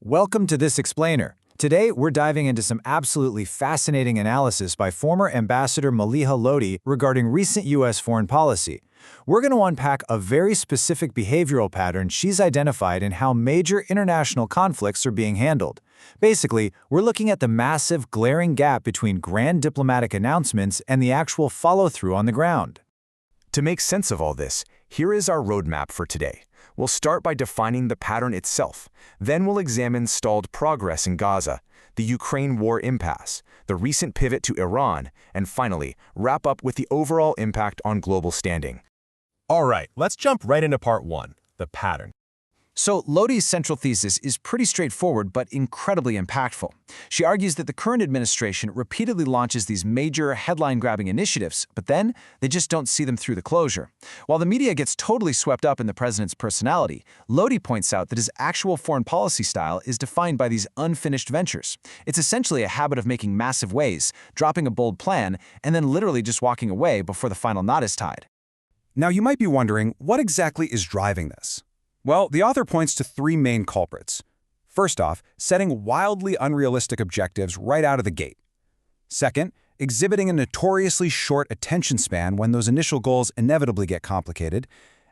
Welcome to this explainer. Today, we're diving into some absolutely fascinating analysis by former Ambassador Maleeha Lodhi regarding recent U.S. foreign policy. We're going to unpack a very specific behavioral pattern she's identified in how major international conflicts are being handled. Basically, we're looking at the massive, glaring gap between grand diplomatic announcements and the actual follow-through on the ground. To make sense of all this, here is our roadmap for today. We'll start by defining the pattern itself. Then we'll examine stalled progress in Gaza, the Ukraine war impasse, the recent pivot to Iran, and finally, wrap up with the overall impact on global standing. All right, let's jump right into part one, the pattern. So, Lodhi's central thesis is pretty straightforward but incredibly impactful. She argues that the current administration repeatedly launches these major headline-grabbing initiatives, but then they just don't see them through the closure. While the media gets totally swept up in the president's personality, Lodhi points out that his actual foreign policy style is defined by these unfinished ventures. It's essentially a habit of making massive waves, dropping a bold plan, and then literally just walking away before the final knot is tied. Now, you might be wondering, what exactly is driving this? Well, the author points to three main culprits. First off, setting wildly unrealistic objectives right out of the gate. Second, exhibiting a notoriously short attention span when those initial goals inevitably get complicated.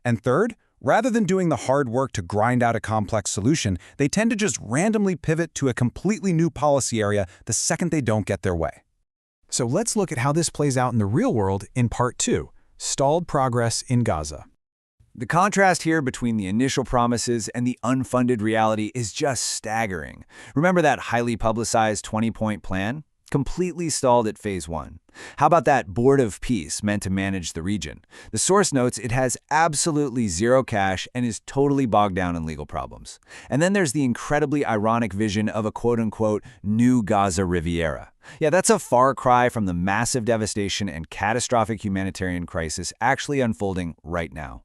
And third, rather than doing the hard work to grind out a complex solution, they tend to just randomly pivot to a completely new policy area the second they don't get their way. So let's look at how this plays out in the real world in part two, stalled progress in Gaza. The contrast here between the initial promises and the unfunded reality is just staggering. Remember that highly publicized 20-point plan? Completely stalled at phase one. How about that Board of Peace meant to manage the region? The source notes it has absolutely zero cash and is totally bogged down in legal problems. And then there's the incredibly ironic vision of a quote-unquote new Gaza Riviera. Yeah, that's a far cry from the massive devastation and catastrophic humanitarian crisis actually unfolding right now.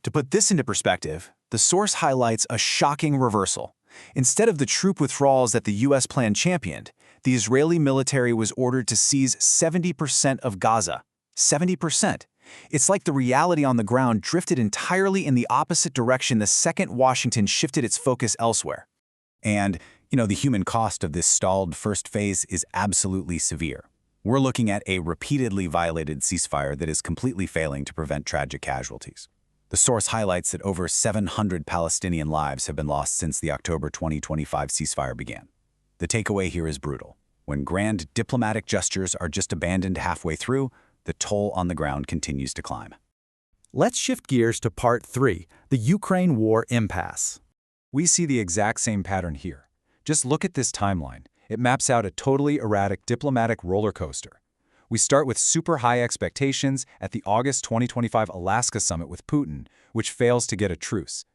To put this into perspective, the source highlights a shocking reversal. Instead of the troop withdrawals that the U.S. plan championed, the Israeli military was ordered to seize 70% of Gaza. 70%. It's like the reality on the ground drifted entirely in the opposite direction the second Washington shifted its focus elsewhere. And, the human cost of this stalled first phase is absolutely severe. We're looking at a repeatedly violated ceasefire that is completely failing to prevent tragic casualties. The source highlights that over 700 Palestinian lives have been lost since the October 2025 ceasefire began. The takeaway here is brutal. When grand diplomatic gestures are just abandoned halfway through, the toll on the ground continues to climb. Let's shift gears to part three, the Ukraine war impasse. We see the exact same pattern here. Just look at this timeline. It maps out a totally erratic diplomatic roller coaster. We start with super high expectations at the August 2025 Alaska summit with Putin, which fails to get a truce.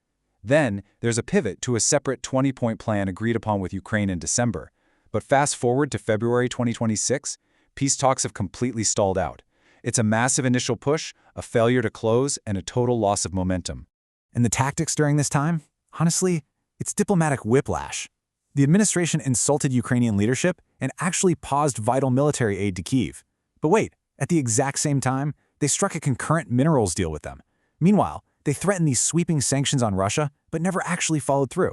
Then, there's a pivot to a separate 20-point plan agreed upon with Ukraine in December. But fast forward to February 2026, peace talks have completely stalled out. It's a massive initial push, a failure to close, and a total loss of momentum. And the tactics during this time? Honestly, it's diplomatic whiplash. The administration insulted Ukrainian leadership and actually paused vital military aid to Kyiv. But wait, at the exact same time, they struck a concurrent minerals deal with them. Meanwhile, they threatened these sweeping sanctions on Russia, but never actually followed through.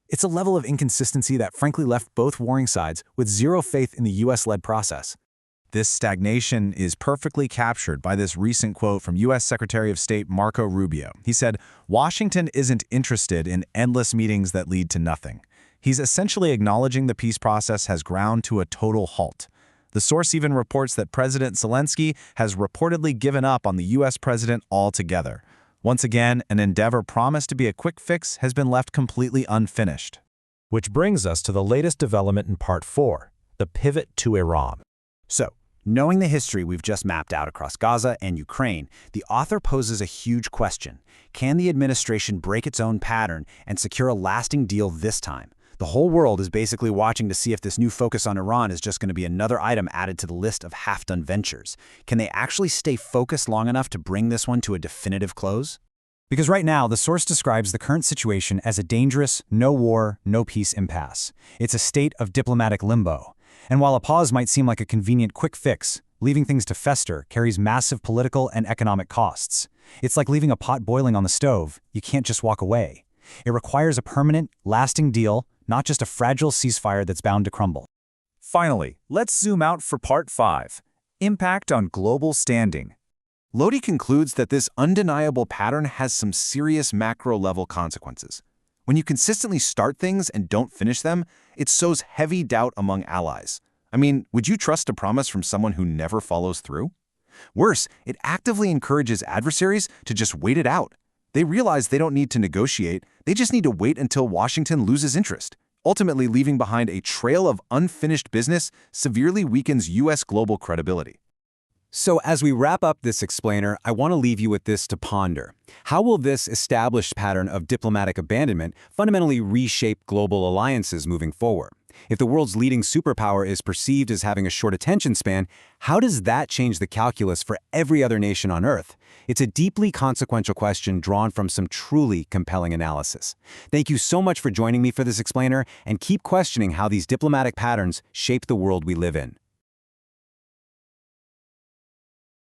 It's a level of inconsistency that frankly left both warring sides with zero faith in the US-led process. This stagnation is perfectly captured by this recent quote from U.S. Secretary of State Marco Rubio. He said, "Washington isn't interested in endless meetings that lead to nothing." He's essentially acknowledging the peace process has ground to a total halt. The source even reports that President Zelensky has reportedly given up on the U.S. president altogether. Once again, an endeavor promised to be a quick fix has been left completely unfinished. Which brings us to the latest development in part four, the pivot to Iran. So, knowing the history we've just mapped out across Gaza and Ukraine, the author poses a huge question. Can the administration break its own pattern and secure a lasting deal this time? The whole world is basically watching to see if this new focus on Iran is just going to be another item added to the list of half-done ventures. Can they actually stay focused long enough to bring this one to a definitive close? Because right now, the source describes the current situation as a dangerous, no war, no peace impasse. It's a state of diplomatic limbo. And while a pause might seem like a convenient quick fix, leaving things to fester carries massive political and economic costs. It's like leaving a pot boiling on the stove. You can't just walk away. It requires a permanent, lasting deal, not just a fragile ceasefire that's bound to crumble. Finally, let's zoom out for Part 5, Impact on Global Standing. Lodhi concludes that this undeniable pattern has some serious macro-level consequences. When you consistently start things and don't finish them, it sows heavy doubt among allies. I mean, would you trust a promise from someone who never follows through? Worse, it actively encourages adversaries to just wait it out. They realize they don't need to negotiate, they just need to wait until Washington loses interest. Ultimately leaving behind a trail of unfinished business severely weakens U.S. global credibility. So as we wrap up this explainer, I want to leave you with this to ponder. How will this established pattern of diplomatic abandonment fundamentally reshape global alliances moving forward? If the world's leading superpower is perceived as having a short attention span, how does that change the calculus for every other nation on Earth? It's a deeply consequential question drawn from some truly compelling analysis. Thank you so much for joining me for this explainer, and keep questioning how these diplomatic patterns shape the world we live in.